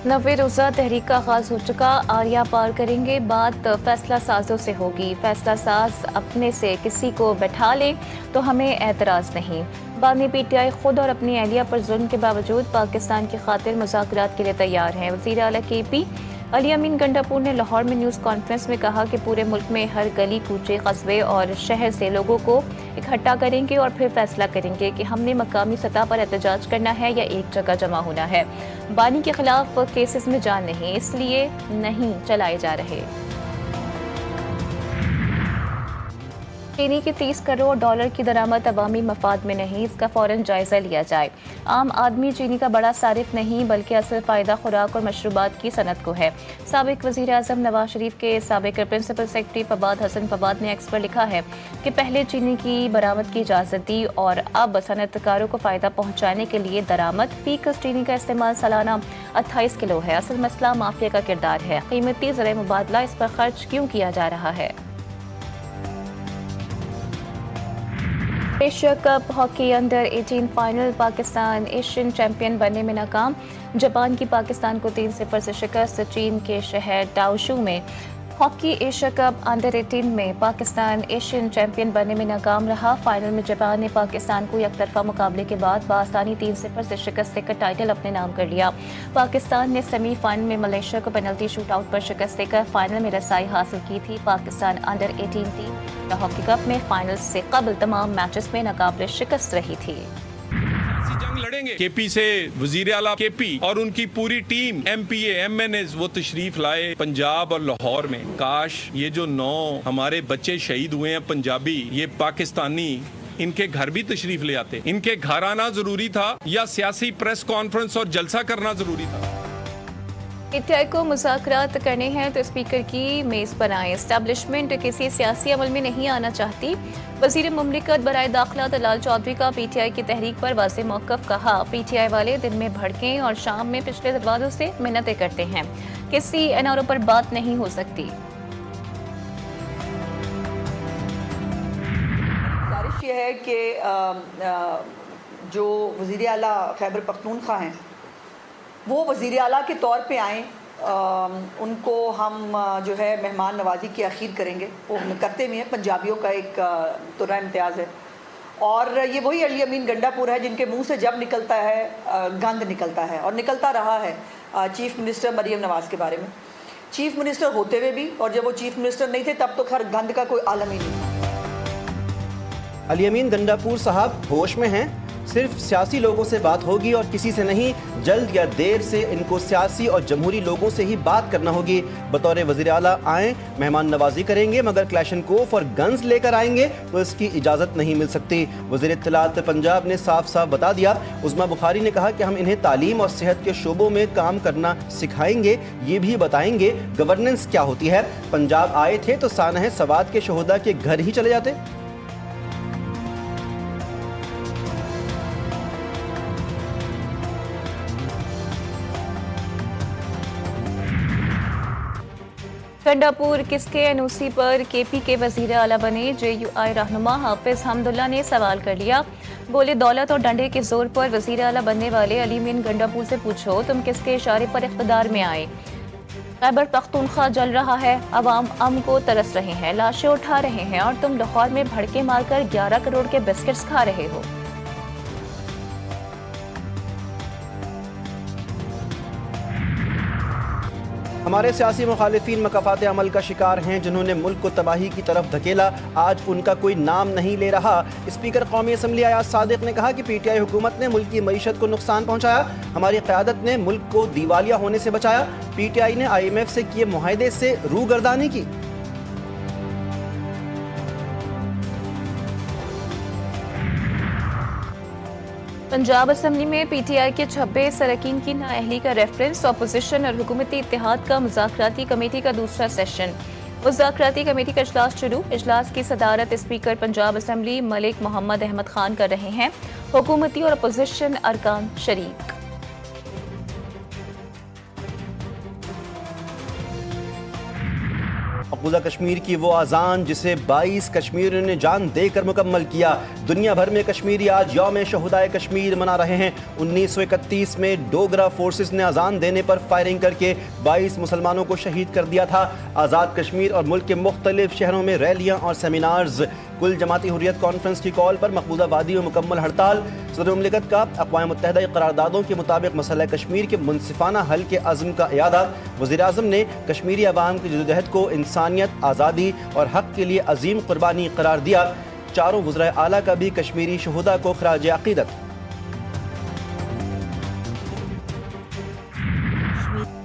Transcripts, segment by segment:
90 रोज़ा तहरीक का आगाज़ हो चुका। आर्या पार करेंगे, बात फैसला साजों से होगी। फैसला साज अपने से किसी को बैठा ले तो हमें एतराज़ नहीं। बानी पीटीआई खुद और अपनी अहलिया पर जुल्म के बावजूद पाकिस्तान की खातिर मुज़ाकरात के लिए तैयार हैं। वज़ीर आला केपी अली अमीन गंडापुर ने लाहौर में न्यूज़ कॉन्फ्रेंस में कहा कि पूरे मुल्क में हर गली कूचे कस्बे और शहर से लोगों को इकट्ठा करेंगे और फिर फैसला करेंगे कि हमने मकामी सतह पर एहतजाज करना है या एक जगह जमा होना है। बानी के खिलाफ केसेस में जान नहीं, इसलिए नहीं चलाए जा रहे। चीनी की 30 करोड़ डॉलर की दरामद अवामी मफाद में नहीं, इसका फौरन जायजा लिया जाए। आम आदमी चीनी का बड़ा सारिफ नहीं बल्कि असल फ़ायदा खुराक और मशरूबात की सनत को है। साबिक वज़ीर आज़म नवाज शरीफ के साबिक प्रिंसिपल सेक्रेटरी फवाद हसन फवाद ने एक्स पर लिखा है कि पहले चीनी की बरामद की इजाज़त दी और अब सनतकारों को फ़ायदा पहुँचाने के लिए दरामद फ़ीकस चीनी का इस्तेमाल सालाना 28 किलो है। असल मसला माफिया का किरदार है। कीमती ज़र मुबादला इस पर खर्च क्यों किया जा रहा है। Asia cup hockey under 18 final, Pakistan Asian champion बनने में नाकाम। जापान की पाकिस्तान को 3-0 से शिकस्त। चीन के शहर टाओशू में हॉकी एशिया कप अंडर 18 में पाकिस्तान एशियन चैंपियन बनने में नाकाम रहा। फाइनल में जापान ने पाकिस्तान को एकतरफा मुकाबले के बाद बासानी 3-0 से शिकस्त देकर टाइटल अपने नाम कर लिया। पाकिस्तान ने सेमीफाइनल में मलेशिया को पेनल्टी शूटआउट पर शिकस्त देकर फाइनल में रसाई हासिल की थी। Pakistan under 18 team hockey cup में फाइनल से कबल तमाम मैचेस में नाकाबिल शिकस्त रही थी। जंग लड़ेंगे। केपी से वजीर आला केपी और उनकी पूरी टीम एमपीए एमएनए वो तशरीफ लाए पंजाब और लाहौर में। काश ये जो 9 हमारे बच्चे शहीद हुए हैं पंजाबी, ये पाकिस्तानी, इनके घर भी तशरीफ ले आते। इनके घर आना जरूरी था या सियासी प्रेस कॉन्फ्रेंस और जलसा करना जरूरी था। पीटीआई को मुज़ाकरात करने हैं तो स्पीकर की मेज़ बनाएं। एस्टैब्लिशमेंट किसी सियासी अमल में नहीं आना चाहती। वज़ीर मुमलिकत बराए दाखिला दलाल चौधरी का पीटीआई की तहरीक पर वाज़ेह मौक़िफ़। कहा पीटीआई वाले दिन में भड़कें और शाम में पिछले दरवाज़ों से मिन्नतें करते हैं। किसी एनआरओ पर बात नहीं हो सकती। गुजारिश ये है कि जो वज़ीर आला खैबर पख्तूनख्वा हैं वो वज़ीर आला के तौर पे आएँ। उनको हम जो है मेहमान नवाजी की अखीर करेंगे, वो हम करते भी हैं। पंजाबियों का एक तुर्रा इम्तियाज़ है और ये वही अली अमीन गंडापुर है जिनके मुंह से जब निकलता है गंद निकलता है और निकलता रहा है चीफ़ मिनिस्टर मरीम नवाज़ के बारे में। चीफ़ मिनिस्टर होते हुए भी और जब वो चीफ़ मिनिस्टर नहीं थे तब तो खैर गंद का कोई आलम ही नहीं था। अली अमीन गंडापुर साहब होश में हैं। सिर्फ सियासी लोगों से बात होगी और किसी से नहीं। जल्द या देर से इनको सियासी और जमहूरी लोगों से ही बात करना होगी। बतौर वज़ीर आला आएँ, मेहमान नवाजी करेंगे, मगर क्लैशनकोफ और गन्स लेकर आएंगे तो इसकी इजाज़त नहीं मिल सकती। वज़ीर इत्तलात पंजाब ने साफ साफ बता दिया। उस्मा बुखारी ने कहा कि हम इन्हें तालीम और सेहत के शोबों में काम करना सिखाएंगे, ये भी बताएंगे गवर्नेंस क्या होती है। पंजाब आए थे तो सानह सवाद के शहोदा के घर ही चले जाते। गंडापुर किसके एनओसी पर केपी के वज़ीर आला बने। जेयूआई रहनुमा हाफिज हमदुल्ला ने सवाल कर लिया। बोले दौलत और डंडे के जोर पर वज़ीर आला बनने वाले अली अमीन गंडापुर से पूछो तुम किसके इशारे पर इख्तिदार में आए। खैबर पख्तूनख्वा जल रहा है, अवाम अम को तरस रहे हैं, लाशें उठा रहे हैं और तुम लाहौर में भड़के मारकर 11 करोड़ के बिस्किट्स खा रहे हो। हमारे सियासी मुखालिफिन मकाफात अमल का शिकार हैं जिन्होंने मुल्क को तबाही की तरफ धकेला। आज उनका कोई नाम नहीं ले रहा। स्पीकर कौमी असम्बली अयाज सादिक ने कहा कि पीटीआई हुकूमत ने मुल्क की मईशत को नुकसान पहुंचाया। हमारी क़यादत ने मुल्क को दिवालिया होने से बचाया। पीटीआई ने IMF से किए मुआहदे से रूगर्दानी की। पंजाब असम्बली में पीटीआई के 26 अरकान की नाअहली का रेफरेंस। अपोजिशन और हुकूमती इत्तेहाद का मुज़ाकराती कमेटी का दूसरा सेशन। मुज़ाकराती कमेटी का इजलास शुरू। इजलास की सदारत स्पीकर पंजाब असम्बली मलिक मोहम्मद अहमद खान कर रहे हैं। हुकूमती और अपोजिशन अरकान शरीक। مقبوضہ کشمیر کی وہ اذان جسے 22 کشمیریوں نے جان دے کر مکمل کیا۔ دنیا بھر میں کشمیری آج یوم شہدائے کشمیر منا رہے ہیں۔ 1931 میں ڈوگرا فورسز نے اذان دینے پر فائرنگ کر کے 22 مسلمانوں کو شہید کر دیا تھا۔ آزاد کشمیر اور ملک کے مختلف شہروں میں ریلیاں اور سیمینارز۔ کل جماعتی حریت کانفرنس کی کال پر مقبوضہ وادی میں مکمل ہڑتال۔ صدر مملکت کا اقوام متحدہ قراردادوں کے مطابق مسئلہ کشمیر کے منصفانہ حل کے عزم کا اعادہ۔ وزیر اعظم نے کشمیری عوام کی جدوجہد کو انسانیت، آزادی اور حق کے لیے عظیم قربانی قرار دیا۔ چاروں وزرائے اعلیٰ کا بھی کشمیری شہداء کو خراج عقیدت۔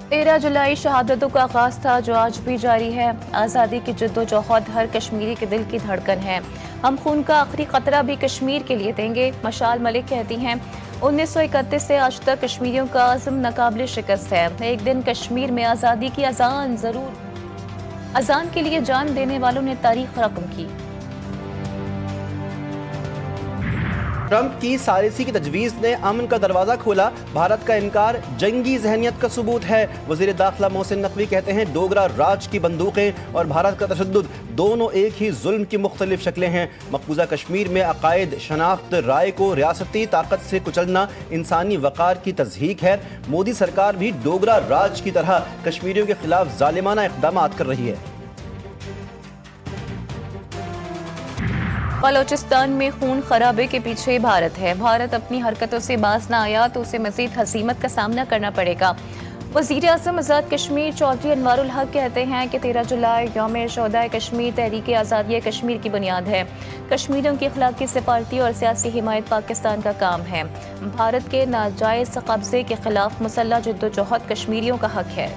13 جولائی شہادتوں کا آغاز تھا جو آج بھی جاری ہے۔ آزادی کی جدوجہد ہر کشمیری کے دل کی دھڑکن ہے۔ ہم خون کا آخری قطرہ بھی کشمیر کے لیے دیں گے، مشال ملک کہتی ہیں۔ 1931 سے آج تک کشمیریوں کا عزم ناقابل شکست ہے۔ ایک دن کشمیر میں آزادی کی اذان ضرور۔ اذان کے لیے جان دینے والوں نے تاریخ رقم کی۔ ٹرمپ کی ثالثی کی تجویز نے امن کا دروازہ کھولا، بھارت کا انکار جنگی ذہنیت کا ثبوت ہے۔ وزیر داخلہ محسن نقوی کہتے ہیں ڈوگرا راج کی بندوقیں اور بھارت کا تشدد دونوں ایک ہی ظلم کی مختلف شکلیں ہیں۔ مقبوضہ کشمیر میں عقائد، شناخت، رائے کو ریاستی طاقت سے کچلنا انسانی وقار کی تضحیک ہے۔ مودی سرکار بھی ڈوگرا راج کی طرح کشمیریوں کے خلاف ظالمانہ اقدامات کر رہی ہے۔ بلوچستان میں خون خرابے کے پیچھے بھارت ہے۔ بھارت اپنی حرکتوں سے باز نہ آیا تو اسے مزید ہزیمت کا سامنا کرنا پڑے گا۔ وزیر اعظم آزاد کشمیر چودھری انوار الحق کہتے ہیں کہ 13 جولائی یوم شہدائے کشمیر تحریک آزادی کشمیر کی بنیاد ہے۔ کشمیریوں کی اخلاقی، سفارتی اور سیاسی حمایت پاکستان کا کام ہے۔ بھارت کے ناجائز قبضے کے خلاف مسلح جدوجہد کشمیریوں کا حق ہے۔